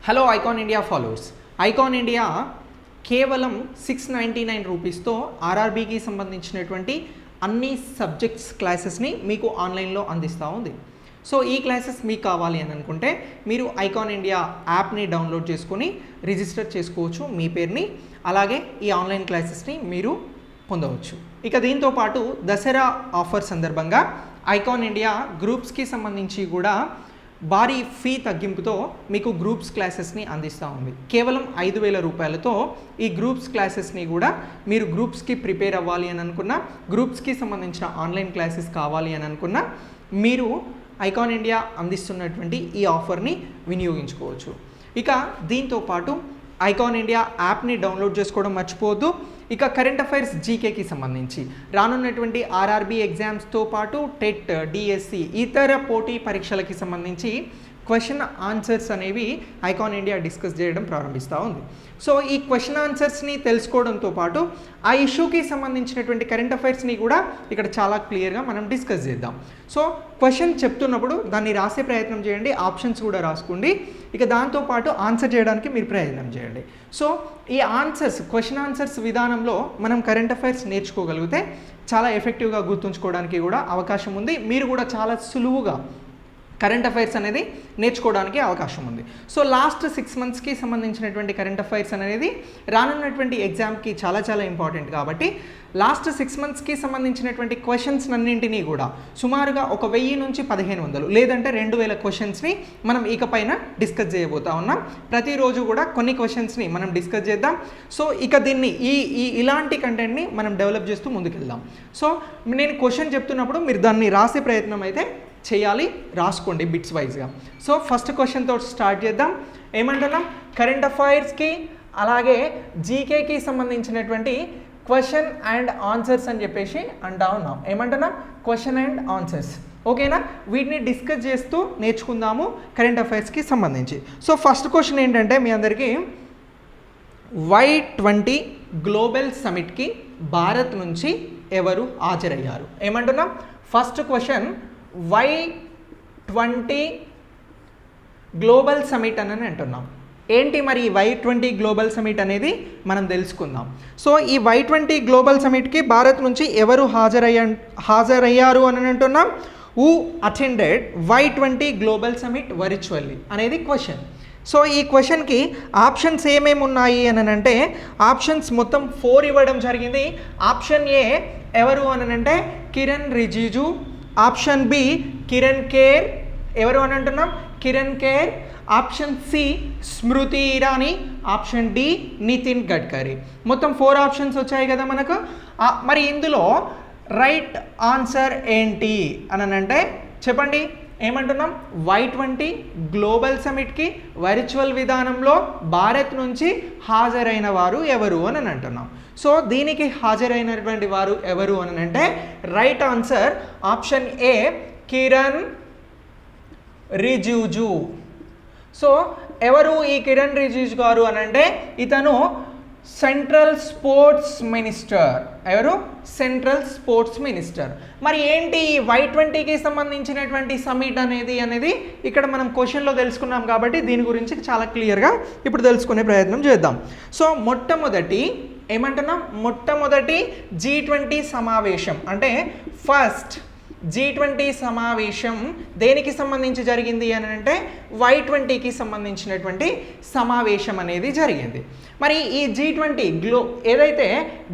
Hello icon India followers, icon India కేవలం 699 రూపీస్తో ఆర్ఆర్బీకి సంబంధించినటువంటి అన్ని సబ్జెక్ట్స్ క్లాసెస్ని మీకు ఆన్లైన్లో అందిస్తూ ఉంది. సో ఈ క్లాసెస్ మీకు కావాలి అని అనుకుంటే మీరు ఐకాన్ ఇండియా యాప్ని డౌన్లోడ్ చేసుకొని రిజిస్టర్ చేసుకోవచ్చు మీ పేరుని. అలాగే ఈ ఆన్లైన్ క్లాసెస్ని మీరు పొందవచ్చు. ఇక దీంతో పాటు దసరా ఆఫర్ సందర్భంగా ఐకాన్ ఇండియా గ్రూప్స్కి సంబంధించి కూడా భారీ ఫీ తగ్గింపుతో మీకు గ్రూప్స్ క్లాసెస్ని అందిస్తూ ఉంది. కేవలం 5,000 రూపాయలతో ఈ గ్రూప్స్ క్లాసెస్ని కూడా మీరు గ్రూప్స్కి ప్రిపేర్ అవ్వాలి అని అనుకున్నా, గ్రూప్స్కి సంబంధించిన ఆన్లైన్ క్లాసెస్ కావాలి అని అనుకున్నా మీరు ఐకాన్ ఇండియా అందిస్తున్నటువంటి ఈ ఆఫర్ని వినియోగించుకోవచ్చు. ఇక దీంతో పాటు ఐకాన్ ఇండియా యాప్ని డౌన్లోడ్ చేసుకోవడం మర్చిపోవద్దు. ఇక కరెంట్ అఫైర్స్ జీకేకి సంబంధించి రానున్నటువంటి ఆర్ఆర్బీ ఎగ్జామ్స్తో పాటు టెట్, డిఎస్సి ఇతర పోటీ పరీక్షలకి సంబంధించి క్వశ్చన్ ఆన్సర్స్ అనేవి ఐకాన్ ఇండియా డిస్కస్ చేయడం ప్రారంభిస్తూ ఉంది. సో ఈ క్వశ్చన్ ఆన్సర్స్ని తెలుసుకోవడంతో పాటు ఆ ఇష్యూకి సంబంధించినటువంటి కరెంట్ అఫైర్స్ని కూడా ఇక్కడ చాలా క్లియర్గా మనం డిస్కస్ చేద్దాం. సో క్వశ్చన్ చెప్తున్నప్పుడు దాన్ని రాసే ప్రయత్నం చేయండి, ఆప్షన్స్ కూడా రాసుకోండి. ఇక దాంతోపాటు ఆన్సర్ చేయడానికి మీరు ప్రయత్నం చేయండి. సో ఈ ఆన్సర్స్, క్వశ్చన్ ఆన్సర్స్ విధానంలో మనం కరెంట్ అఫైర్స్ నేర్చుకోగలిగితే చాలా ఎఫెక్టివ్గా గుర్తుంచుకోవడానికి కూడా అవకాశం ఉంది. మీరు కూడా చాలా సులువుగా కరెంట్ అఫైర్స్ అనేది నేర్చుకోవడానికి అవకాశం ఉంది. సో లాస్ట్ 6 మంత్స్కి సంబంధించినటువంటి కరెంట్ అఫైర్స్ అనేది రానున్నటువంటి ఎగ్జామ్కి చాలా చాలా ఇంపార్టెంట్ కాబట్టి లాస్ట్ 6 మంత్స్కి సంబంధించినటువంటి క్వశ్చన్స్ అన్నింటినీ కూడా సుమారుగా 1000 నుంచి 1500 లేదంటే 2000 క్వశ్చన్స్ని మనం ఇకపైన డిస్కస్ చేయబోతా ఉన్నాం. ప్రతిరోజు కూడా కొన్ని క్వశ్చన్స్ని మనం డిస్కస్ చేద్దాం. సో ఇక దీన్ని ఇలాంటి కంటెంట్ని మనం డెవలప్ చేస్తూ ముందుకెళ్దాం. సో నేను క్వశ్చన్ చెప్తున్నప్పుడు మీరు దాన్ని రాసే ప్రయత్నం అయితే చేయాలి, రాసుకోండి బిట్స్ వైజ్గా. సో ఫస్ట్ క్వశ్చన్తో స్టార్ట్ చేద్దాం. ఏమంటున్నాం? కరెంట్ అఫైర్స్కి అలాగే జీకేకి సంబంధించినటువంటి క్వశ్చన్ అండ్ ఆన్సర్స్ అని చెప్పేసి అంటా ఉన్నాం. ఏమంటున్నాం? Question and answers. ఓకేనా? వీటిని డిస్కస్ చేస్తూ నేర్చుకుందాము కరెంట్ అఫైర్స్కి సంబంధించి. సో ఫస్ట్ క్వశ్చన్ ఏంటంటే మీ అందరికీ Y20 గ్లోబల్ సమిట్కి భారత్ నుంచి ఎవరు హాజరయ్యారు? ఏమంటున్నాం? First question Y20 global summit అని అంటున్నాం. ఏంటి మరి Y20 గ్లోబల్ సమిట్ అనేది మనం తెలుసుకుందాం. సో ఈ Y20 గ్లోబల్ సమిట్కి భారత్ నుంచి ఎవరు హాజరయ్యారు అని అంటున్నాం? Who attended Y20 global summit virtually అనేది క్వశ్చన్. సో ఈ క్వశ్చన్కి ఆప్షన్స్ ఏమేమి ఉన్నాయి అని అంటే ఆప్షన్స్ మొత్తం 4 ఇవ్వడం జరిగింది. ఆప్షన్ ఏ ఎవరు అని అంటే కిరణ్ రిజిజు, ఆప్షన్ బి కిరణ్ ఖేర్, ఎవరు అని అంటున్నాం? Kiran Kher. Option C Smriti Irani, option D Nitin Gadkari. మొత్తం 4 ఆప్షన్స్ వచ్చాయి కదా మనకు. మరి ఇందులో రైట్ ఆన్సర్ ఏంటి అని అంటే చెప్పండి. ఏమంటున్నాం? Y20 గ్లోబల్ సమిట్కి వర్చువల్ విధానంలో భారత్ నుంచి హాజరైన వారు ఎవరు అని అంటున్నాం. సో దీనికి హాజరైనటువంటి వారు ఎవరు అని అంటే right answer option A Kiran Rijiju. So ఎవరు ఈ కిరణ్ రిజిజు గారు అని అంటే ఇతను సెంట్రల్ స్పోర్ట్స్ మినిస్టర్. ఎవరు? Central sports minister. మరి ఏంటి ఈ Y20కి సంబంధించినటువంటి సమిట్ అనేది ఇక్కడ మనం క్వశ్చన్లో తెలుసుకున్నాం కాబట్టి దీని గురించి చాలా క్లియర్గా ఇప్పుడు తెలుసుకునే ప్రయత్నం చేద్దాం. సో మొట్టమొదటి G20 సమావేశం అంటే ఫస్ట్ G20 సమావేశం దేనికి సంబంధించి జరిగింది అని అంటే Y20కి సంబంధించినటువంటి సమావేశం అనేది జరిగింది. మరి ఈ G20 ఏదైతే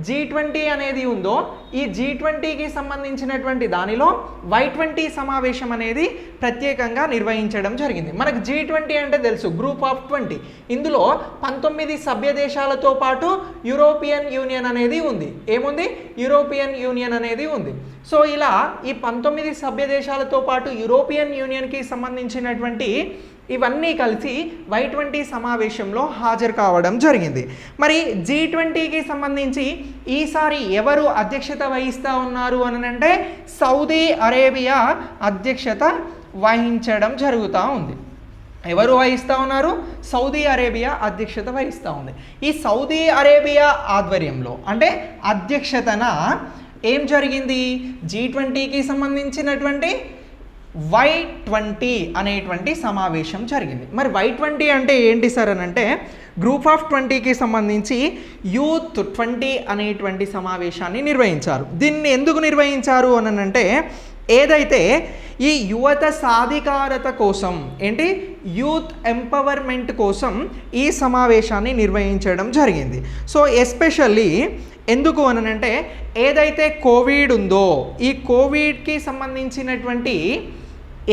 G20 అనేది ఉందో ఈ G20కి సంబంధించినటువంటి దానిలో Y20 సమావేశం అనేది ప్రత్యేకంగా నిర్వహించడం జరిగింది. మనకు G20 అంటే తెలుసు, గ్రూప్ ఆఫ్ 20. ఇందులో 19 సభ్య దేశాలతో పాటు యూరోపియన్ యూనియన్ అనేది ఉంది. ఏముంది? యూరోపియన్ యూనియన్ అనేది ఉంది. సో ఇలా ఈ 19 సభ్య దేశాలతో పాటు యూరోపియన్ యూనియన్కి సంబంధించినటువంటి ఇవన్నీ కలిసి Y20 సమావేశంలో హాజరు కావడం జరిగింది. మరి G20కి సంబంధించి ఈసారి ఎవరు అధ్యక్షత వహిస్తూ ఉన్నారు అని అంటే సౌదీ అరేబియా అధ్యక్షత వహించడం జరుగుతూ ఉంది. ఎవరు వహిస్తూ ఉన్నారు? సౌదీ అరేబియా అధ్యక్షత వహిస్తూ ఉంది. ఈ సౌదీ అరేబియా ఆధ్వర్యంలో అంటే అధ్యక్షతన ఏం జరిగింది? G20కి సంబంధించినటువంటి Y20 అనేటువంటి సమావేశం జరిగింది. మరి Y20 అంటే ఏంటి సార్ అని అంటే గ్రూప్ ఆఫ్ 20కి సంబంధించి యూత్ 20 అనేటువంటి సమావేశాన్ని నిర్వహించారు. దీన్ని ఎందుకు నిర్వహించారు అని అంటే ఏదైతే ఈ యువత సాధికారత కోసం ఏంటి యూత్ ఎంపవర్మెంట్ కోసం ఈ సమావేశాన్ని నిర్వహించడం జరిగింది. సో ఎస్పెషల్లీ ఎందుకు అని అంటే ఏదైతే కోవిడ్ ఉందో ఈ కోవిడ్కి సంబంధించినటువంటి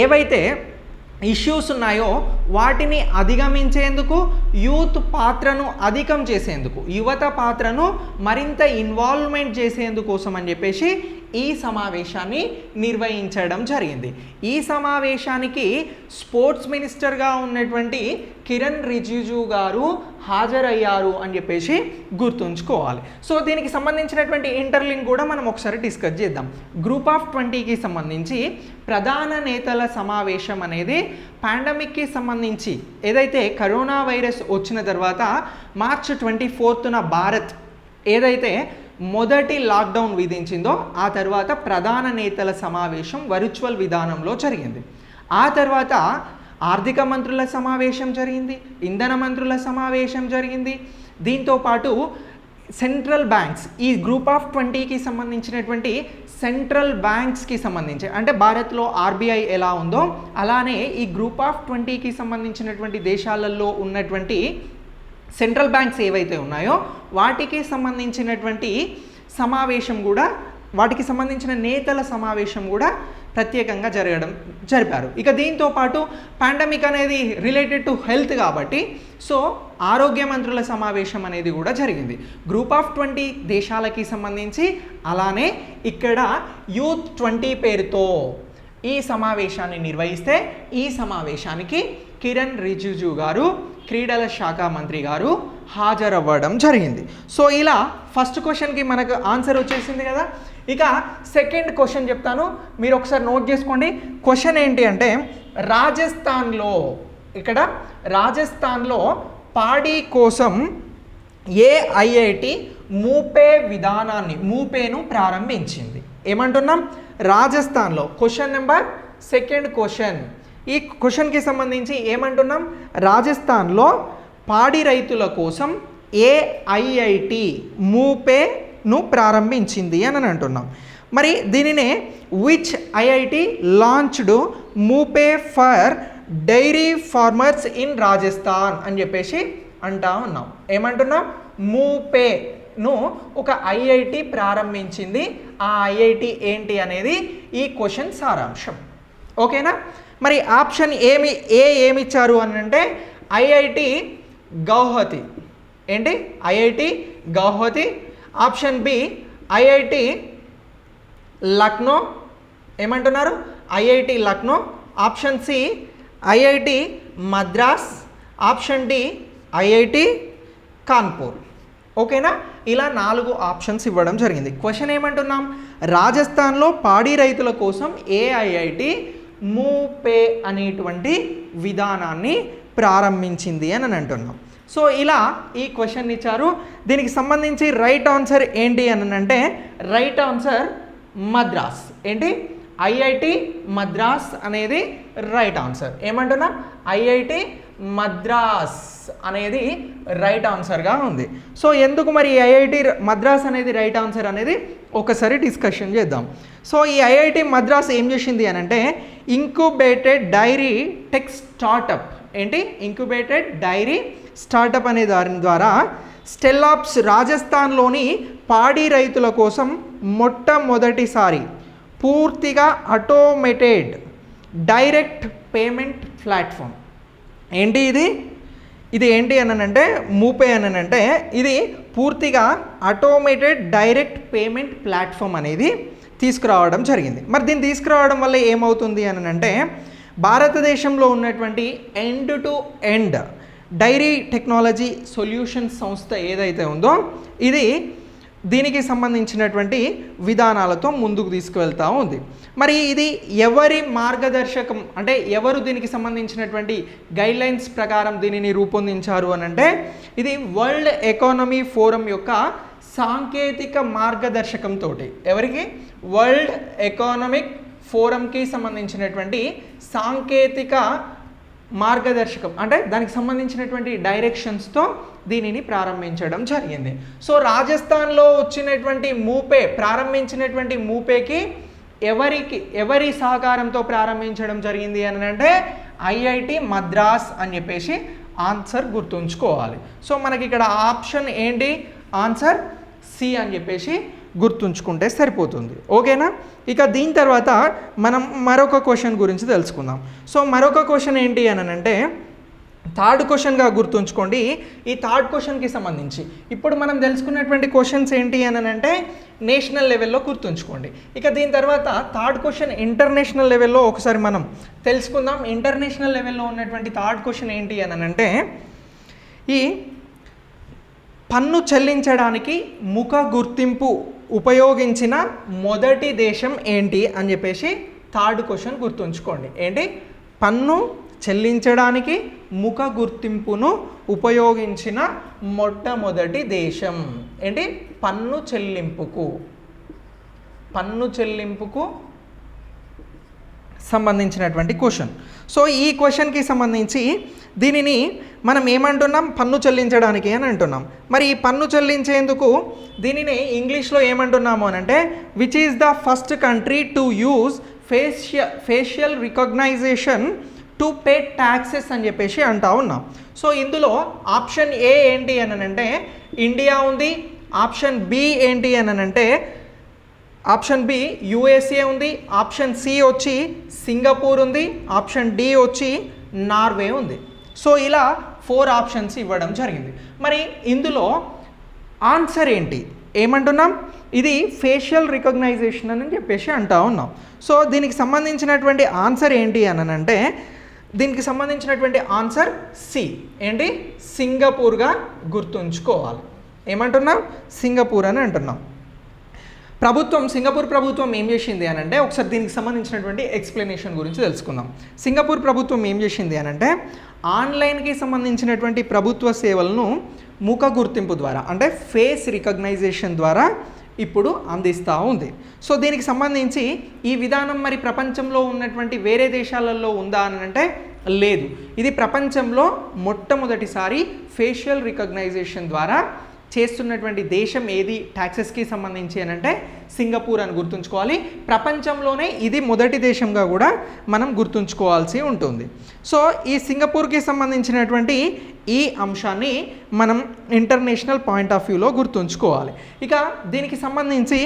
ఏవైతే ఇష్యూస్ ఉన్నాయో వాటిని అధిగమించేందుకు యూత్ పాత్రను అధికం చేసేందుకు యువత పాత్రను మరింత ఇన్వాల్వ్మెంట్ చేసేందుకోసం అని చెప్పేసి ఈ సమావేశాన్ని నిర్వహించడం జరిగింది. ఈ సమావేశానికి స్పోర్ట్స్ మినిస్టర్గా ఉన్నటువంటి కిరణ్ రిజిజు గారు హాజరయ్యారు అని చెప్పేసి గుర్తుంచుకోవాలి. సో దీనికి సంబంధించినటువంటి ఇంటర్లింక్ కూడా మనం ఒకసారి డిస్కస్ చేద్దాం. గ్రూప్ ఆఫ్ 20కి సంబంధించి ప్రధాన నేతల సమావేశం అనేది పాండమిక్కి సంబంధించి ఏదైతే కరోనా వైరస్ వచ్చిన తర్వాత మార్చ్ 24న భారత్ ఏదైతే మొదటి లాక్డౌన్ విధించిందో ఆ తర్వాత ప్రధాన నేతల సమావేశం వర్చువల్ విధానంలో జరిగింది. ఆ తర్వాత ఆర్థిక మంత్రుల సమావేశం జరిగింది, ఇంధన మంత్రుల సమావేశం జరిగింది. దీంతోపాటు సెంట్రల్ బ్యాంక్స్ ఈ గ్రూప్ ఆఫ్ 20కి సంబంధించినటువంటి సెంట్రల్ బ్యాంక్స్కి సంబంధించి అంటే భారత్లో ఆర్బీఐ ఎలా ఉందో అలానే ఈ గ్రూప్ ఆఫ్ 20కి సంబంధించినటువంటి దేశాలలో ఉన్నటువంటి సెంట్రల్ బ్యాంక్స్ ఏవైతే ఉన్నాయో వాటికి సంబంధించినటువంటి సమావేశం కూడా వాటికి సంబంధించిన నేతల సమావేశం కూడా ప్రత్యేకంగా జరిపారు. ఇక దీంతో పాటు పాండమిక్ అనేది రిలేటెడ్ టు హెల్త్ కాబట్టి సో ఆరోగ్య మంత్రుల సమావేశం అనేది కూడా జరిగింది. గ్రూప్ ఆఫ్ 20 దేశాలకి సంబంధించి అలానే ఇక్కడ యూత్ 20 పేరుతో ఈ సమావేశాన్ని నిర్వహిస్తే ఈ సమావేశానికి కిరణ్ రిజిజు గారు క్రీడల శాఖ మంత్రి గారు హాజరవ్వడం జరిగింది. సో ఇలా ఫస్ట్ క్వశ్చన్కి మనకు ఆన్సర్ వచ్చేసింది కదా. ఇక సెకండ్ క్వశ్చన్ చెప్తాను, మీరు ఒకసారి నోట్ చేసుకోండి. క్వశ్చన్ ఏంటి అంటే రాజస్థాన్లో ఇక్కడ రాజస్థాన్లో పాడి కోసం ఏ ఐఐటి మూపే విధానాన్ని మూపేను ప్రారంభించింది. ఏమంటున్నాం రాజస్థాన్లో. Question number second question. ఈ క్వశ్చన్కి సంబంధించి ఏమంటున్నాం రాజస్థాన్లో పాడి రైతుల కోసం ఏ ఐఐటి మూపేను ప్రారంభించింది అని అంటున్నాం. మరి దీనినే విచ్ ఐఐటి లాంచ్డ్ మూపే for dairy farmers in Rajasthan అని చెప్పేసి అంటా ఉన్నాం. ఏమంటున్నాం మూపేను ఒక ఐఐటి ప్రారంభించింది. ఆ ఐఐటి ఏంటి అనేది ఈ క్వశ్చన్ సారాంశం. ఓకేనా. మరి ఆప్షన్ ఏమి ఇచ్చారు అని అంటే ఐఐటి గౌహతి. ఏంటి IIT Guwahati. Option B IIT Lucknow. ఏమంటున్నారు IIT Lucknow. Option C IIT Madras. Option D IIT Kanpur. ఓకేనా. ఇలా 4 ఆప్షన్స్ ఇవ్వడం జరిగింది. క్వశ్చన్ ఏమంటున్నాం రాజస్థాన్లో పాడి రైతుల కోసం ఏ ఐఐటి మూపే అనేటువంటి విధానాన్ని ప్రారంభించింది అని అంటున్నాం. సో ఇలా ఈ క్వశ్చన్ ఇచ్చారు. దీనికి సంబంధించి రైట్ ఆన్సర్ ఏంటి అని అంటే రైట్ ఆన్సర్ మద్రాస్. ఏంటి ఐఐటి మద్రాస్ అనేది రైట్ ఆన్సర్. ఏమంటున్నా ఐఐటి మద్రాస్ అనేది రైట్ ఆన్సర్గా ఉంది. సో ఎందుకు మరి ఐఐటి మద్రాస్ అనేది రైట్ ఆన్సర్ అనేది ఒకసారి డిస్కషన్ చేద్దాం. సో ఈ ఐఐటి మద్రాస్ ఏం చేసింది అని అంటే ఇంక్యుబేటెడ్ డైరీ టెక్ స్టార్టప్. ఏంటి ఇంక్యుబేటెడ్ డైరీ స్టార్టప్ అనే దాని ద్వారా స్టెల్లాప్స్ రాజస్థాన్లోని పాడి రైతుల కోసం మొట్టమొదటిసారి పూర్తిగా ఆటోమేటెడ్ డైరెక్ట్ పేమెంట్ ప్లాట్ఫామ్. ఏంటి ఇది ఏంటి అని అంటే మూపే అని అంటే ఇది పూర్తిగా ఆటోమేటెడ్ డైరెక్ట్ పేమెంట్ ప్లాట్ఫామ్ అనేది తీసుకురావడం జరిగింది. మరి దీన్ని తీసుకురావడం వల్ల ఏమవుతుంది అని అంటే భారతదేశంలో ఉన్నటువంటి end to end dairy technology solutions సంస్థ ఏదైతే ఉందో ఇది దీనికి సంబంధించినటువంటి విధానాలతో ముందుకు తీసుకువెళ్తూ ఉంది. మరి ఇది ఎవరి మార్గదర్శకం అంటే ఎవరు దీనికి సంబంధించినటువంటి గైడ్లైన్స్ ప్రకారం దీనిని రూపొందించారు అని అంటే ఇది వరల్డ్ ఎకానమీ ఫోరం యొక్క సాంకేతిక మార్గదర్శకంతో ఎవరికి వరల్డ్ ఎకానమిక్ ఫోరంకి సంబంధించినటువంటి సాంకేతిక మార్గదర్శకం అంటే దానికి సంబంధించినటువంటి డైరెక్షన్స్తో దీనిని ప్రారంభించడం జరిగింది. సో రాజస్థాన్లో వచ్చినటువంటి ప్రారంభించినటువంటి మూపేకి ఎవరి సహకారంతో ప్రారంభించడం జరిగింది అని అంటే ఐఐటి మద్రాస్ అని చెప్పేసి ఆన్సర్ గుర్తుంచుకోవాలి. సో మనకి ఇక్కడ ఆప్షన్ ఏంటి, ఆన్సర్ సి అని చెప్పేసి గుర్తుంచుకుంటే సరిపోతుంది. ఓకేనా? ఇక దీని తర్వాత మనం మరొక క్వశ్చన్ గురించి తెలుసుకుందాం. సో మరొక క్వశ్చన్ ఏంటి అని అంటే థర్డ్ క్వశ్చన్గా గుర్తుంచుకోండి. ఈ థర్డ్ క్వశ్చన్కి సంబంధించి ఇప్పుడు మనం తెలుసుకున్నటువంటి క్వశ్చన్స్ ఏంటి అని అంటే నేషనల్ లెవెల్లో గుర్తుంచుకోండి. ఇక దీని తర్వాత థర్డ్ క్వశ్చన్ ఇంటర్నేషనల్ లెవెల్లో ఒకసారి మనం తెలుసుకుందాం. ఇంటర్నేషనల్ లెవెల్లో ఉన్నటువంటి థర్డ్ క్వశ్చన్ ఏంటి అని అంటే ఈ పన్ను చెల్లించడానికి ముఖ గుర్తింపు ఉపయోగించిన మొదటి దేశం ఏంటి అని చెప్పేసి థర్డ్ క్వశ్చన్ గుర్తుంచుకోండి. ఏంటి, పన్ను చెల్లించడానికి ముఖ గుర్తింపును ఉపయోగించిన మొట్టమొదటి దేశం ఏంటి, పన్ను చెల్లింపుకు సంబంధించినటువంటి క్వశ్చన్. సో ఈ క్వశ్చన్కి సంబంధించి దీనిని మనం ఏమంటున్నాం, పన్ను చెల్లించడానికి అని అంటున్నాం. మరి ఈ పన్ను చెల్లించేందుకు దీనిని ఇంగ్లీష్లో ఏమంటున్నాము అని అంటే which is the first country to use facial recognition to pay taxes అని చెప్పేసి అంటా ఉన్నాం. సో ఇందులో ఆప్షన్ ఏ ఏంటి అని అంటే ఇండియా ఉంది, ఆప్షన్ బి ఏంటి అని అంటే ఆప్షన్ బి యుఎస్ఏ ఉంది, ఆప్షన్ సి వచ్చి సింగపూర్ ఉంది, ఆప్షన్ డి వచ్చి నార్వే ఉంది. సో ఇలా 4 ఆప్షన్స్ ఇవ్వడం జరిగింది. మరి ఇందులో ఆన్సర్ ఏంటి, ఏమంటున్నాం, ఇది ఫేషియల్ రికగ్నైజేషన్ అని చెప్పేసి అంటా ఉన్నాం. సో దీనికి సంబంధించినటువంటి ఆన్సర్ ఏంటి అని అంటే దీనికి సంబంధించినటువంటి ఆన్సర్ సి ఏంటి, సింగపూర్గా గుర్తుంచుకోవాలి. ఏమంటున్నాం, సింగపూర్ అని అంటున్నాం. సింగపూర్ ప్రభుత్వం ఏం చేసింది అని అంటే ఒకసారి దీనికి సంబంధించినటువంటి ఎక్స్ప్లెనేషన్ గురించి తెలుసుకుందాం. సింగపూర్ ప్రభుత్వం ఏం చేసింది అని అంటే ఆన్లైన్కి సంబంధించినటువంటి ప్రభుత్వ సేవలను ముఖ గుర్తింపు ద్వారా అంటే ఫేస్ రికగ్నైజేషన్ ద్వారా ఇప్పుడు అందిస్తూ ఉంది. సో దీనికి సంబంధించి ఈ విధానం మరి ప్రపంచంలో ఉన్నటువంటి వేరే దేశాలలో ఉందా అని అంటే లేదు. ఇది ప్రపంచంలో మొట్టమొదటిసారి ఫేషియల్ రికగ్నైజేషన్ ద్వారా చేస్తున్నటువంటి దేశం ఏది ట్యాక్సెస్కి సంబంధించి అని అంటే సింగపూర్ అని గుర్తుంచుకోవాలి. ప్రపంచంలోనే ఇది మొదటి దేశంగా కూడా మనం గుర్తుంచుకోవాల్సి ఉంటుంది. సో ఈ సింగపూర్కి సంబంధించినటువంటి ఈ అంశాన్ని మనం ఇంటర్నేషనల్ పాయింట్ ఆఫ్ వ్యూలో గుర్తుంచుకోవాలి. ఇక దీనికి సంబంధించి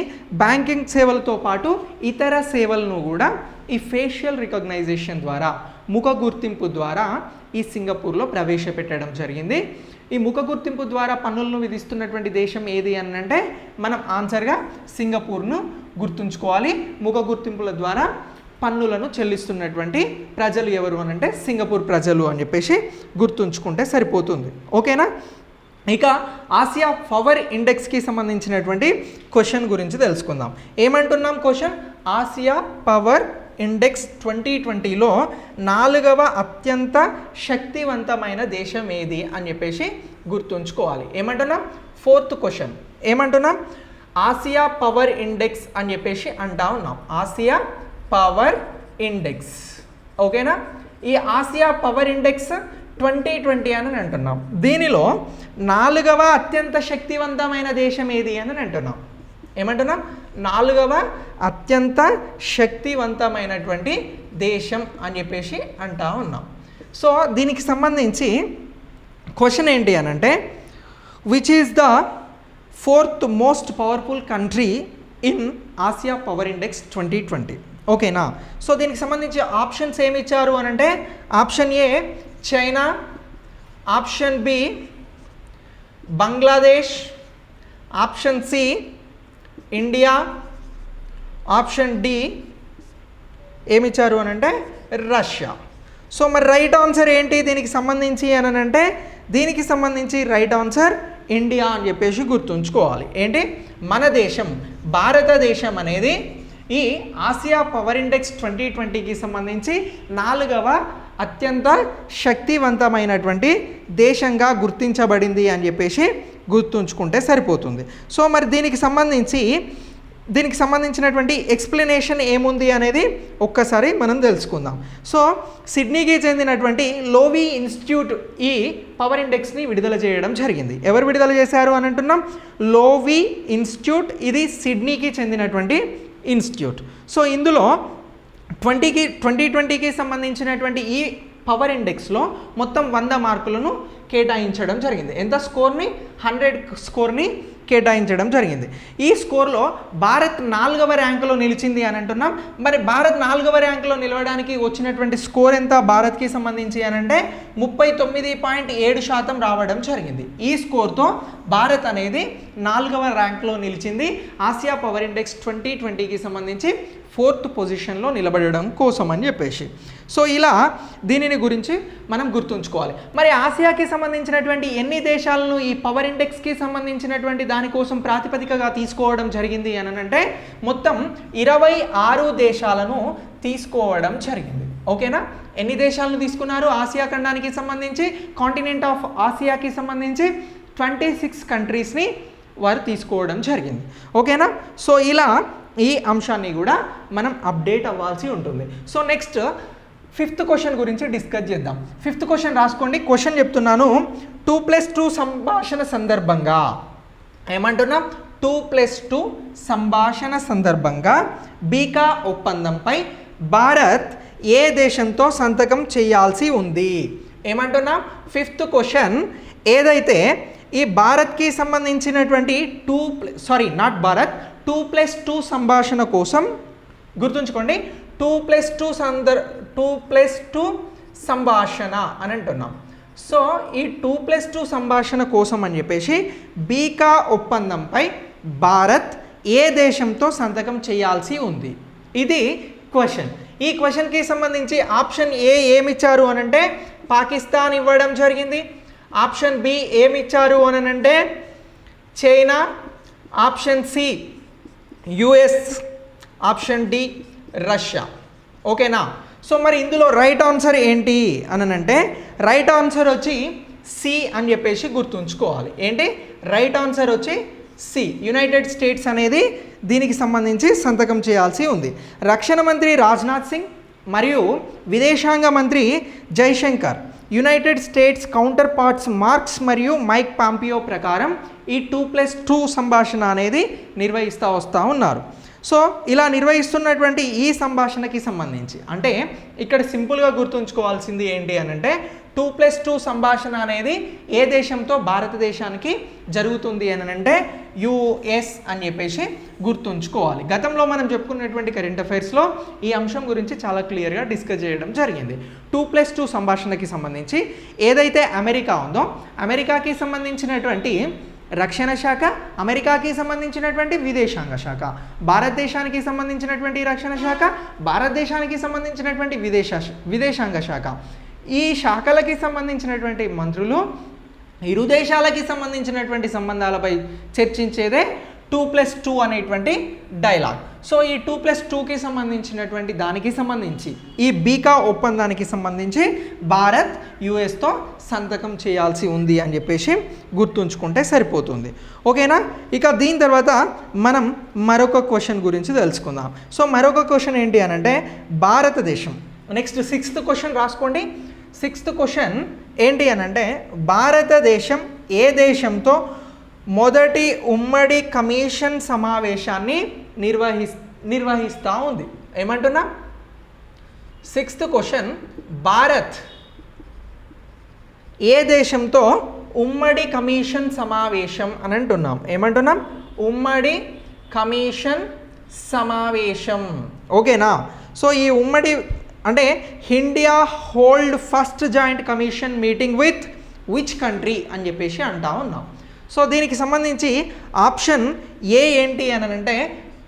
బ్యాంకింగ్ సేవలతో పాటు ఇతర సేవలను కూడా ఈ ఫేషియల్ రికగ్నైజేషన్ ద్వారా ముఖ గుర్తింపు ద్వారా ఈ సింగపూర్లో ప్రవేశపెట్టడం జరిగింది. ఈ ముఖ గుర్తింపు ద్వారా పన్నులను విధిస్తున్నటువంటి దేశం ఏది అని అంటే మనం ఆన్సర్గా సింగపూర్ను గుర్తుంచుకోవాలి. ముఖ గుర్తింపుల ద్వారా పన్నులను చెల్లిస్తున్నటువంటి ప్రజలు ఎవరు అని అంటే సింగపూర్ ప్రజలు అని చెప్పేసి గుర్తుంచుకుంటే సరిపోతుంది. ఓకేనా? ఇక ఆసియా పవర్ ఇండెక్స్కి సంబంధించినటువంటి క్వశ్చన్ గురించి తెలుసుకుందాం. ఏమంటున్నాం క్వశ్చన్, ఆసియా పవర్ ఇండెక్స్ 2020లో 4వ అత్యంత శక్తివంతమైన దేశం ఏది అని చెప్పేసి గుర్తుంచుకోవాలి. ఏమంటున్నాం, 4th క్వశ్చన్ ఏమంటున్నాం, ఆసియా పవర్ ఇండెక్స్ అని చెప్పేసి అంటా ఉన్నాం. Asia power index. ఓకేనా? ఈ ఆసియా పవర్ ఇండెక్స్ 2020 అని అంటున్నాం. దీనిలో 4వ అత్యంత శక్తివంతమైన దేశం ఏది అని అంటున్నాం. ఏమంటున్నాం, 4వ అత్యంత శక్తివంతమైనటువంటి దేశం అని చెప్పేసి అంటా ఉన్నాం. సో దీనికి సంబంధించి క్వశ్చన్ ఏంటి అని అంటే which is the 4th most powerful country in Asia power index 2020. ఓకేనా? సో దీనికి సంబంధించి ఆప్షన్స్ ఏమి ఇచ్చారు అని అంటే option A China, option B Bangladesh, option C India, option D ఏమిచ్చారు అని అంటే రష్యా. సో మరి రైట్ ఆన్సర్ ఏంటి దీనికి సంబంధించి అని అంటే దీనికి సంబంధించి రైట్ ఆన్సర్ ఇండియా అని చెప్పేసి గుర్తుంచుకోవాలి. ఏంటి, మన దేశం భారతదేశం అనేది ఈ ఆసియా పవర్ ఇండెక్స్ 2020కి సంబంధించి 4వ అత్యంత శక్తివంతమైనటువంటి దేశంగా గుర్తించబడింది అని చెప్పేసి గుర్తుంచుకుంటే సరిపోతుంది. సో మరి దీనికి సంబంధించి దీనికి సంబంధించినటువంటి ఎక్స్ప్లెనేషన్ ఏముంది అనేది ఒక్కసారి మనం తెలుసుకుందాం. సో సిడ్నీకి చెందినటువంటి లోవీ ఇన్స్టిట్యూట్ ఈ పవర్ ఇండెక్స్ని విడుదల చేయడం జరిగింది. ఎవరు విడుదల చేశారు అని అంటున్నాం? లోవీ ఇన్స్టిట్యూట్. ఇది సిడ్నీకి చెందినటువంటి ఇన్స్టిట్యూట్. సో ఇందులో 2020కి సంబంధించినటువంటి ఈ పవర్ ఇండెక్స్లో మొత్తం 100 మార్కులను కేటాయించడం జరిగింది. ఎంత స్కోర్ని? 100 స్కోర్ని కేటాయించడం జరిగింది. ఈ స్కోర్లో భారత్ 4వ ర్యాంకులో నిలిచింది అని అంటున్నాం. మరి భారత్ 4వ ర్యాంకులో నిలవడానికి వచ్చినటువంటి స్కోర్ ఎంత భారత్కి సంబంధించి అని అంటే 39.7% రావడం జరిగింది. ఈ స్కోర్తో భారత్ అనేది 4వ ర్యాంకులో నిలిచింది. ఆసియా పవర్ ఇండెక్స్ 2020కి సంబంధించి 4th పొజిషన్లో నిలబడడం కోసం అని చెప్పేసి. సో ఇలా దీనిని గురించి మనం గుర్తుంచుకోవాలి. మరి ఆసియాకి సంబంధించినటువంటి ఎన్ని దేశాలను ఈ పవర్ ఇండెక్స్కి సంబంధించినటువంటి దానికోసం ప్రాతిపదికగా తీసుకోవడం జరిగింది అని అంటే మొత్తం 26 దేశాలను తీసుకోవడం జరిగింది. ఓకేనా? ఎన్ని దేశాలను తీసుకున్నారు ఆసియా ఖండానికి సంబంధించి? కాంటినెంట్ ఆఫ్ ఆసియాకి సంబంధించి 26 కంట్రీస్ని వారు తీసుకోవడం జరిగింది. ఓకేనా? సో ఇలా ఈ అంశాన్ని కూడా మనం అప్డేట్ అవ్వాల్సి ఉంటుంది. సో నెక్స్ట్ 5th క్వశ్చన్ గురించి డిస్కస్ చేద్దాం. 5th క్వశ్చన్ రాసుకోండి. క్వశ్చన్ చెప్తున్నాను. 2+2 సంభాషణ సందర్భంగా ఏమంటున్నాం? 2+2 సంభాషణ సందర్భంగా బీకా ఒప్పందంపై భారత్ ఏ దేశంతో సంతకం చేయాల్సి ఉంది? ఏమంటున్నాం? 5th క్వశ్చన్ ఏదైతే ఈ భారత్కి సంబంధించినటువంటి 2+2 సంభాషణ కోసం గుర్తుంచుకోండి. 2+2 సంభాషణ అని అంటున్నాం. సో ఈ 2+2 సంభాషణ కోసం అని చెప్పేసి బీకా ఒప్పందంపై భారత్ ఏ దేశంతో సంతకం చేయాల్సి ఉంది? ఇది క్వశ్చన్. ఈ క్వశ్చన్కి సంబంధించి ఆప్షన్ ఏ ఏమిచ్చారు అని అంటే పాకిస్తాన్ ఇవ్వడం జరిగింది. ఆప్షన్ బి ఏమిచ్చారు అని అంటే China, option C US, option D Russia. ఓకేనా? సో మరి ఇందులో రైట్ ఆన్సర్ ఏంటి అని అంటే రైట్ ఆన్సర్ వచ్చి సి అని చెప్పేసి గుర్తుంచుకోవాలి. ఏంటి రైట్ ఆన్సర్ వచ్చి సి, యునైటెడ్ స్టేట్స్ అనేది దీనికి సంబంధించి సంతకం చేయాల్సి ఉంది. రక్షణ మంత్రి రాజ్నాథ్ సింగ్ మరియు విదేశాంగ మంత్రి Jaishankar United states counter parts marks మరియు మైక్ పాంపియో ప్రకారం ఈ 2+2 సంభాషణ అనేది నిర్వహిస్తూ వస్తూ ఉన్నారు. సో ఇలా నిర్వహిస్తున్నటువంటి ఈ సంభాషణకి సంబంధించి అంటే ఇక్కడ సింపుల్గా గుర్తుంచుకోవాల్సింది ఏంటి అని అంటే 2+2 సంభాషణ అనేది ఏ దేశంతో భారతదేశానికి జరుగుతుంది అని అంటే యుఎస్ అని చెప్పేసి గుర్తుంచుకోవాలి. గతంలో మనం చెప్పుకున్నటువంటి కరెంట్ అఫైర్స్లో ఈ అంశం గురించి చాలా క్లియర్గా డిస్కస్ చేయడం జరిగింది. 2+2 సంభాషణకి సంబంధించి ఏదైతే అమెరికా ఉందో అమెరికాకి సంబంధించినటువంటి రక్షణ శాఖ, అమెరికాకి సంబంధించినటువంటి విదేశాంగ శాఖ, భారతదేశానికి సంబంధించినటువంటి రక్షణ శాఖ, భారతదేశానికి సంబంధించినటువంటి విదేశాంగ శాఖ, ఈ శాఖలకి సంబంధించినటువంటి మంత్రులు ఇరు దేశాలకి సంబంధించినటువంటి సంబంధాలపై చర్చించేదే 2+2 అనేటువంటి డైలాగ్. సో ఈ 2+2కి సంబంధించినటువంటి దానికి సంబంధించి ఈ బీకా ఒప్పందానికి సంబంధించి భారత్ యుఎస్తో సంతకం చేయాల్సి ఉంది అని చెప్పేసి గుర్తుంచుకుంటే సరిపోతుంది. ఓకేనా? ఇక దీని తర్వాత మనం మరొక క్వశ్చన్ గురించి తెలుసుకుందాం. సో మరొక క్వశ్చన్ ఏంటి అని అంటే భారతదేశం. నెక్స్ట్ 6th క్వశ్చన్ రాసుకోండి. 6th క్వశ్చన్ ఏంటి అని అంటే భారతదేశం ఏ దేశంతో మొదటి ఉమ్మడి కమిషన్ సమావేశాన్ని నిర్వహిస్తూ ఉంది? ఏమంటున్నా? 6th క్వశ్చన్ భారత్ ఏ దేశంతో ఉమ్మడి కమిషన్ సమావేశం అని అంటున్నాం? ఏమంటున్నాం? ఉమ్మడి కమిషన్ సమావేశం. ఓకేనా? సో ఈ ఉమ్మడి అంటే India hold first joint commission meeting with which country అని చెప్పేసి అంటా ఉన్నాం. సో దీనికి సంబంధించి ఆప్షన్ ఏ ఏంటి అని అంటే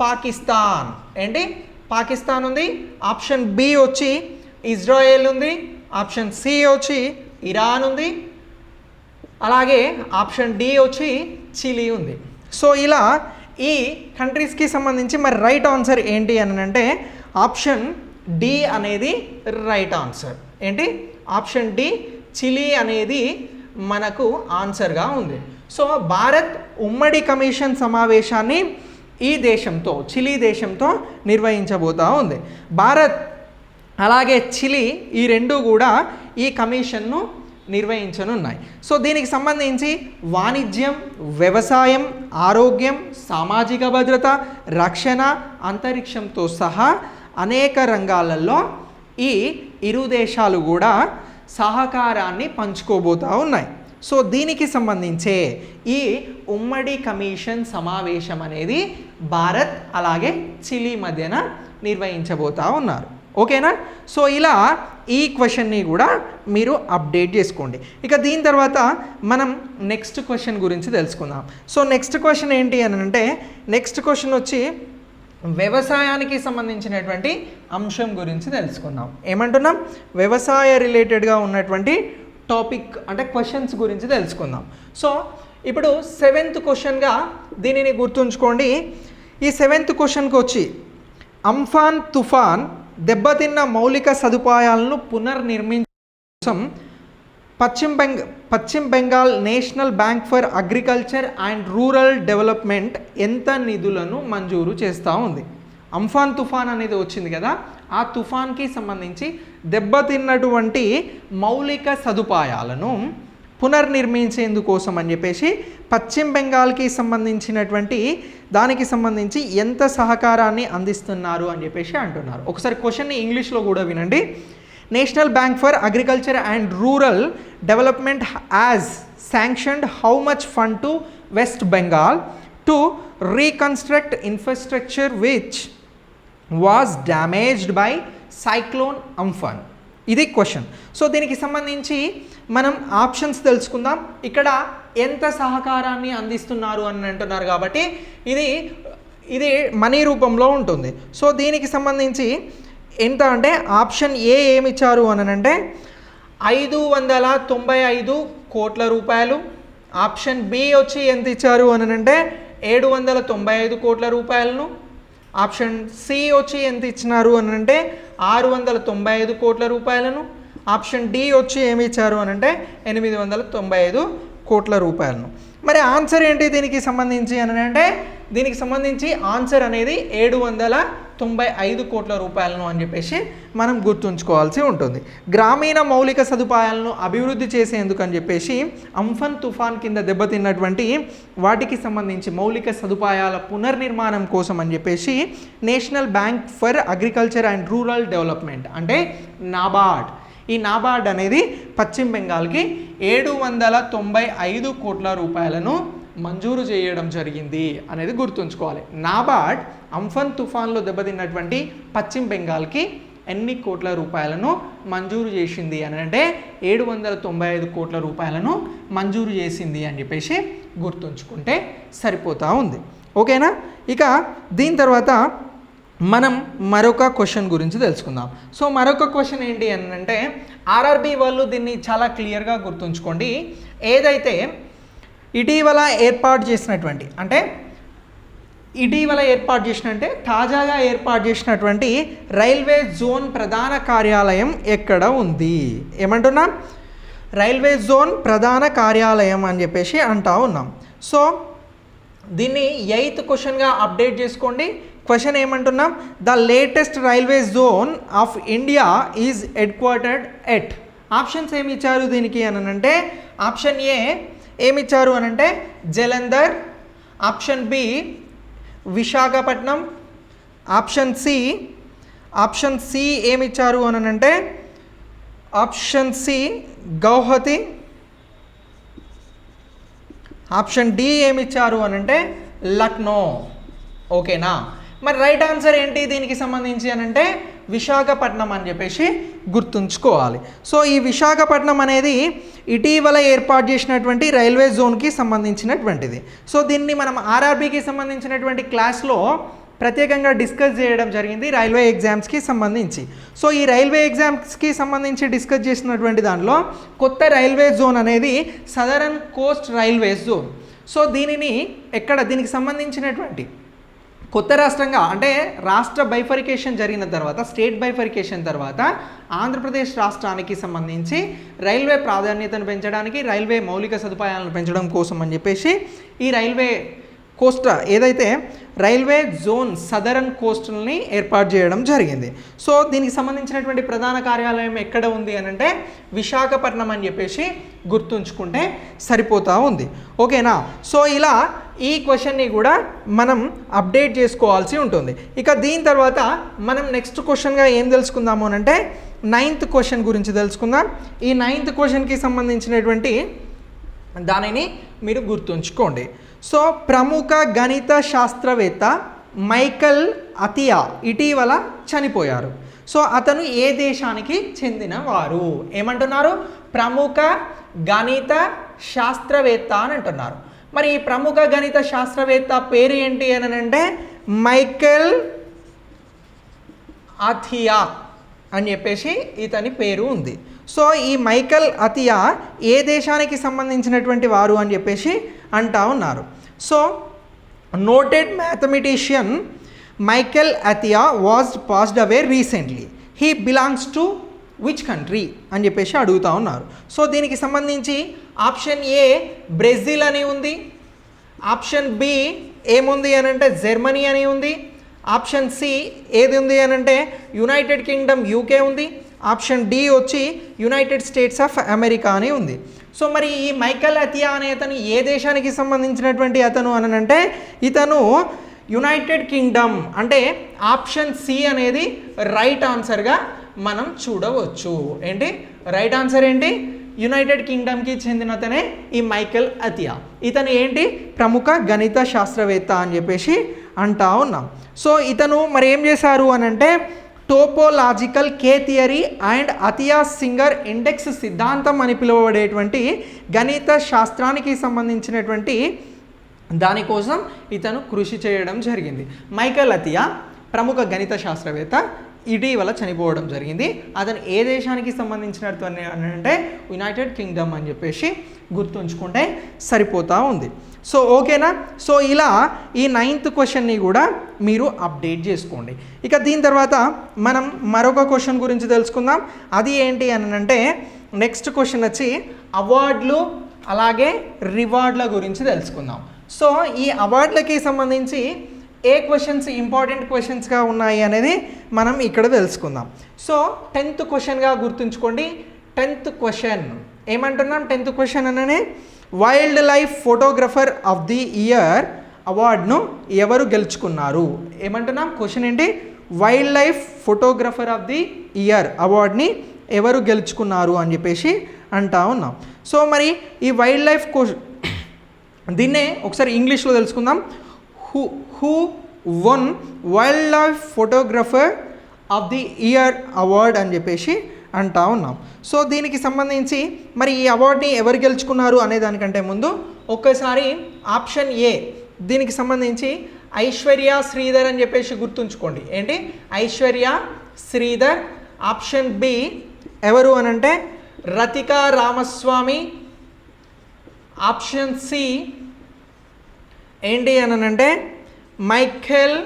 పాకిస్తాన్. ఏంటి? పాకిస్తాన్ ఉంది. ఆప్షన్ బి వచ్చి ఇజ్రాయెల్ ఉంది. ఆప్షన్ సి వచ్చి ఇరాన్ ఉంది. అలాగే ఆప్షన్ డి వచ్చి చిలీ ఉంది. సో ఇలా ఈ కంట్రీస్కి సంబంధించి మరి రైట్ ఆన్సర్ ఏంటి అని అంటే ఆప్షన్ డి అనేది రైట్ ఆన్సర్. ఏంటి? ఆప్షన్ డి చిలీ అనేది మనకు ఆన్సర్గా ఉంది. సో భారత్ ఉమ్మడి కమిషన్ సమావేశాన్ని ఈ దేశంతో చిలీ దేశంతో నిర్వహించబోతూ ఉంది. భారత్ అలాగే చిలీ ఈ రెండు కూడా ఈ కమిషన్ను నిర్వహించనున్నాయి. సో దీనికి సంబంధించి వాణిజ్యం, వ్యవసాయం, ఆరోగ్యం, సామాజిక భద్రత, రక్షణ, అంతరిక్షంతో సహా అనేక రంగాలలో ఈ ఇరు దేశాలు కూడా సహకారాన్ని పంచుకోబోతూ ఉన్నాయి. సో దీనికి సంబంధించే ఈ ఉమ్మడి కమిషన్ సమావేశం అనేది భారత్ అలాగే చిలీ మధ్యన నిర్వహించబోతూ ఉన్నారు. ఓకేనా? సో ఇలా ఈ క్వశ్చన్ని కూడా మీరు అప్డేట్ చేసుకోండి. ఇక దీని తర్వాత మనం నెక్స్ట్ క్వశ్చన్ గురించి తెలుసుకుందాం. సో నెక్స్ట్ క్వశ్చన్ ఏంటి అని అంటే, నెక్స్ట్ క్వశ్చన్ వచ్చి వ్యవసాయానికి సంబంధించినటువంటి అంశం గురించి తెలుసుకుందాం. ఏమంటున్నాం? వ్యవసాయ రిలేటెడ్గా ఉన్నటువంటి టాపిక్ అంటే క్వశ్చన్స్ గురించి తెలుసుకుందాం. సో ఇప్పుడు 7th క్వశ్చన్గా దీనిని గుర్తుంచుకోండి. ఈ 7th క్వశ్చన్కి వచ్చి అంఫాన్ తుఫాన్ దెబ్బతిన్న మౌలిక సదుపాయాలను పునర్నిర్మించడం కోసం పశ్చిమ Bengal national bank for agriculture and rural development ఎంత నిధులను మంజూరు చేస్తూ ఉంది? అంఫాన్ తుఫాన్ అనేది వచ్చింది కదా, ఆ తుఫాన్కి సంబంధించి దెబ్బతిన్నటువంటి మౌలిక సదుపాయాలను పునర్నిర్మించేందుకోసం అని చెప్పేసి పశ్చిమ బెంగాల్కి సంబంధించినటువంటి దానికి సంబంధించి ఎంత సహకారాన్ని అందిస్తున్నారు అని చెప్పేసి అంటున్నారు. ఒకసారి క్వశ్చన్ని ఇంగ్లీష్లో కూడా వినండి. National bank for agriculture and rural development has sanctioned how much fund to west Bengal to reconstruct infrastructure which was damaged by cyclone Amphan. ఇది క్వశ్చన్. సో దీనికి సంబంధించి మనం ఆప్షన్స్ తెలుసుకుందాం. ఇక్కడ ఎంత సహకారాన్ని అందిస్తున్నారు అని అంటున్నారు కాబట్టి ఇది మనీ రూపంలో ఉంటుంది. సో దీనికి సంబంధించి ఎంత అంటే ఆప్షన్ ఏ ఏమి ఇచ్చారు అని అంటే 595 కోట్ల రూపాయలు. ఆప్షన్ బి వచ్చి ఎంత ఇచ్చారు అని అంటే 795 కోట్ల రూపాయలను. ఆప్షన్ సి వచ్చి ఎంత ఇచ్చినారు అని అంటే 695 కోట్ల రూపాయలను. ఆప్షన్ డి వచ్చి ఏమి ఇచ్చారు అని అంటే 895 కోట్ల రూపాయలను. మరి ఆన్సర్ ఏంటి దీనికి సంబంధించి అని అంటే, దీనికి సంబంధించి ఆన్సర్ అనేది 795 కోట్ల రూపాయలను అని చెప్పేసి మనం గుర్తుంచుకోవాల్సి ఉంటుంది. గ్రామీణ మౌలిక సదుపాయాలను అభివృద్ధి చేసేందుకు అని చెప్పేసి అంఫన్ తుఫాన్ కింద దెబ్బతిన్నటువంటి వాటికి సంబంధించి మౌలిక సదుపాయాల పునర్నిర్మాణం కోసం అని చెప్పేసి national bank for agriculture and rural development అంటే నాబార్డ్, ఈ నాబార్డ్ అనేది పశ్చిమ బెంగాల్కి 795 కోట్ల రూపాయలను మంజూరు చేయడం జరిగింది అనేది గుర్తుంచుకోవాలి. నాబార్డ్ అంఫన్ తుఫాన్లో దెబ్బతిన్నటువంటి పశ్చిమ బెంగాల్కి ఎన్ని కోట్ల రూపాయలను మంజూరు చేసింది అని అంటే 795 కోట్ల రూపాయలను మంజూరు చేసింది అని చెప్పేసి గుర్తుంచుకుంటే సరిపోతూ ఉంది. ఓకేనా? ఇక దీని తర్వాత మనం మరొక క్వశ్చన్ గురించి తెలుసుకుందాం. సో మరొక క్వశ్చన్ ఏంటి అని అంటే, ఆర్ఆర్బి వాళ్ళు దీన్ని చాలా క్లియర్గా గుర్తుంచుకోండి. ఏదైతే ఇటీవల ఏర్పాటు చేసినటువంటి తాజాగా ఏర్పాటు చేసినటువంటి రైల్వే జోన్ ప్రధాన కార్యాలయం ఎక్కడ ఉంది? ఏమంటున్నాం? రైల్వే జోన్ ప్రధాన కార్యాలయం అని చెప్పేసి అంటా ఉన్నాం. సో దీన్ని 8th క్వశ్చన్గా అప్డేట్ చేసుకోండి. క్వశ్చన్ ఏమంటున్నాం? The latest railway zone of India is headquartered at. Options ఏమి ఇచ్చారు దీనికి అని అంటే, ఆప్షన్ ఏ ఏమి ఇచ్చారు అని అంటే Jalandhar, option B Visakhapatnam, option C ఏమి ఇచ్చారు అని అంటే option C Guwahati, option D ఏమి ఇచ్చారు అని అంటే లక్నో. ఓకేనా? మరి రైట్ ఆన్సర్ ఏంటి దీనికి సంబంధించి అని అంటే విశాఖపట్నం అని చెప్పేసి గుర్తుంచుకోవాలి. సో ఈ విశాఖపట్నం అనేది ఇటీవల ఏర్పాటు చేసినటువంటి రైల్వే జోన్కి సంబంధించినటువంటిది. సో దీన్ని మనం ఆర్ఆర్బీకి సంబంధించినటువంటి క్లాస్లో ప్రత్యేకంగా డిస్కస్ చేయడం జరిగింది రైల్వే ఎగ్జామ్స్కి సంబంధించి. సో ఈ రైల్వే ఎగ్జామ్స్కి సంబంధించి డిస్కస్ చేసినటువంటి దానిలో కొత్త రైల్వే జోన్ అనేది southern Coast railway zone. So దీనికి సంబంధించినటువంటి కొత్త రాష్ట్రంగా అంటే రాష్ట్ర బైఫరికేషన్ జరిగిన తర్వాత, స్టేట్ బైఫరికేషన్ తర్వాత ఆంధ్రప్రదేశ్ రాష్ట్రానికి సంబంధించి రైల్వే ప్రాధాన్యతను పెంచడానికి, రైల్వే మౌలిక సదుపాయాలను పెంచడం కోసం అని చెప్పేసి ఈ రైల్వే కోస్టా ఏదైతే రైల్వే జోన్ సదరన్ కోస్టల్ని ఏర్పాటు చేయడం జరిగింది. సో దీనికి సంబంధించినటువంటి ప్రధాన కార్యాలయం ఎక్కడ ఉంది అని అంటే విశాఖపట్నం అని చెప్పేసి గుర్తుంచుకుంటే సరిపోతూ ఉంది. ఓకేనా? సో ఇలా ఈ క్వశ్చన్ని కూడా మనం అప్డేట్ చేసుకోవాల్సి ఉంటుంది. ఇక దీని తర్వాత మనం నెక్స్ట్ క్వశ్చన్గా ఏం తెలుసుకుందాము అని అంటే 9th క్వశ్చన్ గురించి తెలుసుకుందాం. ఈ 9th క్వశ్చన్కి సంబంధించినటువంటి దానిని మీరు గుర్తుంచుకోండి. సో ప్రముఖ గణిత శాస్త్రవేత్త మైకల్ అథియా ఇటీవల చనిపోయారు. సో అతను ఏ దేశానికి చెందినవారు? ఏమంటున్నారు? ప్రముఖ గణిత శాస్త్రవేత్త అని అంటున్నారు. మరి ఈ ప్రముఖ గణిత శాస్త్రవేత్త పేరు ఏంటి అని అంటే మైకల్ అథియా అని చెప్పేసి ఇతని పేరు ఉంది. సో ఈ మైకల్ అథియా ఏ దేశానికి సంబంధించినటువంటి వారు అని చెప్పేసి అంటా ఉన్నారు. So noted mathematician Michael Atiyah was passed away recently. He belongs to which country అని చెప్పేసి అడుగుతూ ఉన్నారు. సో దీనికి సంబంధించి ఆప్షన్ ఏ బ్రెజిల్ అని ఉంది, ఆప్షన్ బి ఏముంది అని అంటే జర్మనీ అని ఉంది, ఆప్షన్ సి ఏది ఉంది అని అంటే యునైటెడ్ కింగ్డమ్ యూకే ఉంది, ఆప్షన్ డి వచ్చి యునైటెడ్ స్టేట్స్ ఆఫ్ అమెరికా అని ఉంది. సో మరి ఈ మైకల్ అథియా అనే అతను ఏ దేశానికి సంబంధించినటువంటి అతను అని అంటే ఇతను యునైటెడ్ కింగ్డమ్, అంటే ఆప్షన్ సి అనేది రైట్ ఆన్సర్గా మనం చూడవచ్చు. ఏంటి రైట్ ఆన్సర్ ఏంటి? యునైటెడ్ కింగ్డమ్కి చెందినతనే ఈ మైకల్ అథియా. ఇతను ఏంటి? ప్రముఖ గణిత శాస్త్రవేత్త అని చెప్పేసి అంటా ఉన్నాం. సో ఇతను మరి ఏం చేశారు అని అంటే topological K theory and Atiyah Singer index సిద్ధాంతం అని పిలువబడేటువంటి గణిత శాస్త్రానికి సంబంధించినటువంటి దానికోసం ఇతను కృషి చేయడం జరిగింది. మైకల్ అథియా ప్రముఖ గణిత శాస్త్రవేత్త ఇటీవల చనిపోవడం జరిగింది. అతను ఏ దేశానికి సంబంధించినట్టు అని అంటే యునైటెడ్ కింగ్డమ్ అని చెప్పేసి గుర్తుంచుకుంటే సరిపోతూ ఉంది. సో ఓకేనా? సో ఇలా ఈ 9th క్వశ్చన్ని కూడా మీరు అప్డేట్ చేసుకోండి. ఇక దీని తర్వాత మనం మరొక క్వశ్చన్ గురించి తెలుసుకుందాం. అది ఏంటి అని అంటే నెక్స్ట్ క్వశ్చన్ వచ్చి అవార్డులు అలాగే రివార్డుల గురించి తెలుసుకుందాం. సో ఈ అవార్డులకి సంబంధించి ఏ క్వశ్చన్స్ ఇంపార్టెంట్ క్వశ్చన్స్గా ఉన్నాయి అనేది మనం ఇక్కడ తెలుసుకుందాం. సో 10th క్వశ్చన్గా గుర్తుంచుకోండి. 10th క్వశ్చన్ ఏమంటున్నాం? 10th క్వశ్చన్ అననే wildlife photographer of the year అవార్డును ఎవరు గెలుచుకున్నారు? ఏమంటున్నాం? క్వశ్చన్ ఏంటి? Wildlife photographer of the year అవార్డుని ఎవరు గెలుచుకున్నారు అని చెప్పేసి అంటా ఉన్నాం. సో మరి ఈ వైల్డ్ లైఫ్ దీన్నే ఒకసారి ఇంగ్లీష్లో తెలుసుకుందాం. Who one wild life photographer of the year award అని చెప్పేసి అంటా ఉన్నాం. సో దీనికి సంబంధించి మరి ఈ అవార్డుని ఎవరు గెలుచుకున్నారు అనే దానికంటే ముందు ఒక్కసారి ఆప్షన్ ఏ దీనికి సంబంధించి ఐశ్వర్య శ్రీధర్ అని చెప్పేసి గుర్తుంచుకోండి. ఏంటి? ఐశ్వర్య శ్రీధర్. ఆప్షన్ బి ఎవరు అనంటే రతికా రామస్వామి. ఆప్షన్ సి ఏంటి అనంటే మైఖేల్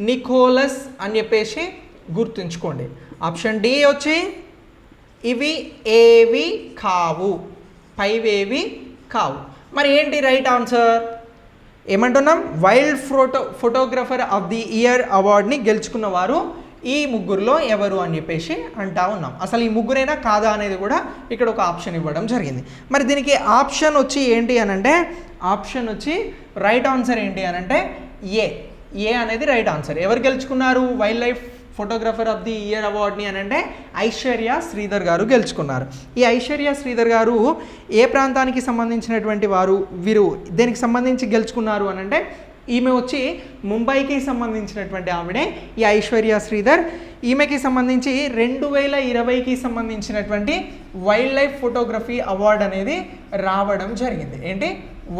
నికోలస్ అని చెప్పేసి గుర్తుంచుకోండి. ఆప్షన్ డి వచ్చి ఇవి ఏవి కావు, పైవేవి కావు. మరి ఏంటి రైట్ ఆన్సర్? ఏమంటున్నాం? Wild photographer of the year అవార్డ్ని గెలుచుకున్న వారు ఈ ముగ్గురులో ఎవరు అని చెప్పేసి అంటా ఉన్నాం. అసలు ఈ ముగ్గురైనా కాదా అనేది కూడా ఇక్కడ ఒక ఆప్షన్ ఇవ్వడం జరిగింది. మరి దీనికి ఆప్షన్ వచ్చి ఏంటి అనంటే ఆప్షన్ వచ్చి రైట్ ఆన్సర్ ఏంటి అనంటే ఏ అనేది రైట్ ఆన్సర్. ఎవరు గెలుచుకున్నారు wildlife photographer of the year అవార్డ్ని అని అంటే ఐశ్వర్య శ్రీధర్ గారు గెలుచుకున్నారు. ఈ ఐశ్వర్య శ్రీధర్ గారు ఏ ప్రాంతానికి సంబంధించినటువంటి వారు? వీరు దేనికి సంబంధించి గెలుచుకున్నారు అని అంటే ఈమె వచ్చి ముంబైకి సంబంధించినటువంటి ఆవిడే ఈ ఐశ్వర్య శ్రీధర్. ఈమెకి సంబంధించి 2020కి సంబంధించినటువంటి వైల్డ్ లైఫ్ ఫోటోగ్రఫీ అవార్డ్ అనేది రావడం జరిగింది. ఏంటి?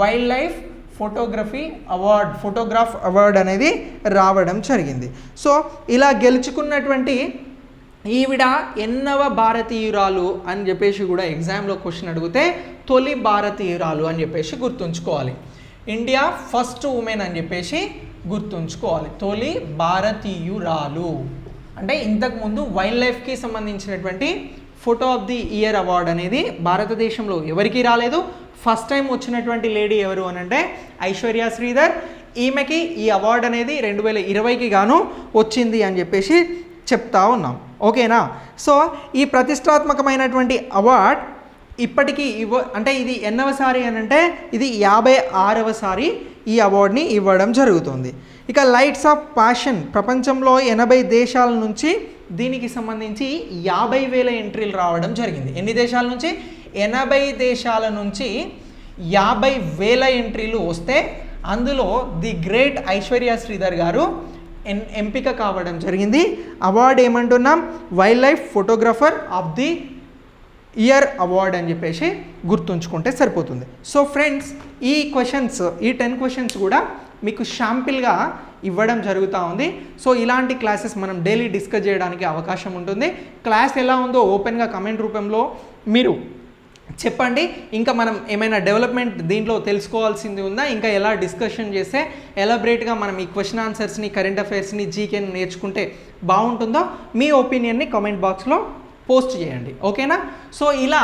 వైల్డ్ లైఫ్ ఫోటోగ్రాఫ్ అవార్డ్ అనేది రావడం జరిగింది. సో ఇలా గెలుచుకున్నటువంటి ఈవిడ ఎన్నవ భారతీయురాలు అని చెప్పేసి కూడా ఎగ్జామ్లో క్వశ్చన్ అడిగితే తొలి భారతీయురాలు అని చెప్పేసి గుర్తుంచుకోవాలి. ఇండియా ఫస్ట్ ఉమెన్ అని చెప్పేసి గుర్తుంచుకోవాలి. తొలి భారతీయురాలు అంటే ఇంతకుముందు వైల్డ్ లైఫ్కి సంబంధించినటువంటి photo of the year award అనేది భారతదేశంలో ఎవరికి రాలేదు, ఫస్ట్ టైం వచ్చినటువంటి లేడీ ఎవరు అని అంటే ఐశ్వర్య శ్రీధర్. ఈమెకి ఈ అవార్డు అనేది 2020కి గాను వచ్చింది అని చెప్పేసి చెప్తా ఉన్నాం. ఓకేనా? సో ఈ ప్రతిష్టాత్మకమైనటువంటి అవార్డ్ ఇప్పటికీ అంటే ఇది ఎన్నవసారి అని అంటే ఇది 56వసారి ఈ అవార్డుని ఇవ్వడం జరుగుతుంది. ఇక లైట్స్ ఆఫ్ ప్యాషన్ ప్రపంచంలో 80 దేశాల నుంచి దీనికి సంబంధించి 50,000 ఎంట్రీలు రావడం జరిగింది. ఎన్ని దేశాల నుంచి? 80 దేశాల నుంచి 50,000 ఎంట్రీలు వస్తే అందులో ది గ్రేట్ ఐశ్వర్య శ్రీధర్ గారు ఎంపిక కావడం జరిగింది. అవార్డు ఏమంటున్నాం? Wildlife photographer of the year award అని చెప్పేసి గుర్తుంచుకుంటే సరిపోతుంది. సో ఫ్రెండ్స్, ఈ 10 క్వశ్చన్స్ కూడా మీకు షాంపిల్గా ఇవ్వడం జరుగుతూ ఉంది. సో ఇలాంటి క్లాసెస్ మనం డైలీ డిస్కస్ చేయడానికి అవకాశం ఉంటుంది. క్లాస్ ఎలా ఉందో ఓపెన్గా కమెంట్ రూపంలో మీరు చెప్పండి. ఇంకా మనం ఏమైనా డెవలప్మెంట్ దీంట్లో తెలుసుకోవాల్సింది ఉందా, ఇంకా ఎలా డిస్కషన్ చేస్తే ఎలాబరేట్గా మనం ఈ క్వశ్చన్ ఆన్సర్స్ని, కరెంట్ అఫైర్స్ని, జీకేని నేర్చుకుంటే బాగుంటుందో మీ ఒపీనియన్ని కామెంట్ బాక్స్లో పోస్ట్ చేయండి. ఓకేనా? సో ఇలా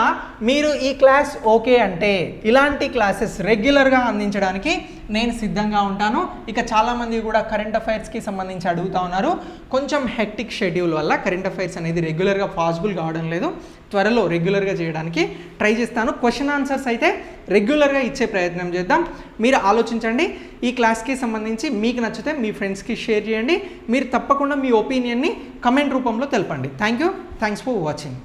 మీరు ఈ క్లాస్ ఓకే అంటే ఇలాంటి క్లాసెస్ రెగ్యులర్గా అందించడానికి నేను సిద్ధంగా ఉంటాను. ఇక చాలామంది కూడా కరెంట్ అఫైర్స్కి సంబంధించి అడుగుతూ ఉన్నారు. కొంచెం హెక్టిక్ షెడ్యూల్ వల్ల కరెంట్ అఫైర్స్ అనేది రెగ్యులర్గా పాసిబుల్ కావడం లేదు. త్వరలో రెగ్యులర్గా చేయడానికి ట్రై చేస్తాను. క్వశ్చన్ ఆన్సర్స్ అయితే రెగ్యులర్గా ఇచ్చే ప్రయత్నం చేద్దాం. మీరు ఆలోచించండి. ఈ క్లాస్కి సంబంధించి మీకు నచ్చితే మీ ఫ్రెండ్స్కి షేర్ చేయండి. మీరు తప్పకుండా మీ ఒపీనియన్ని కమెంట్ రూపంలో తెలపండి. Thanks for watching.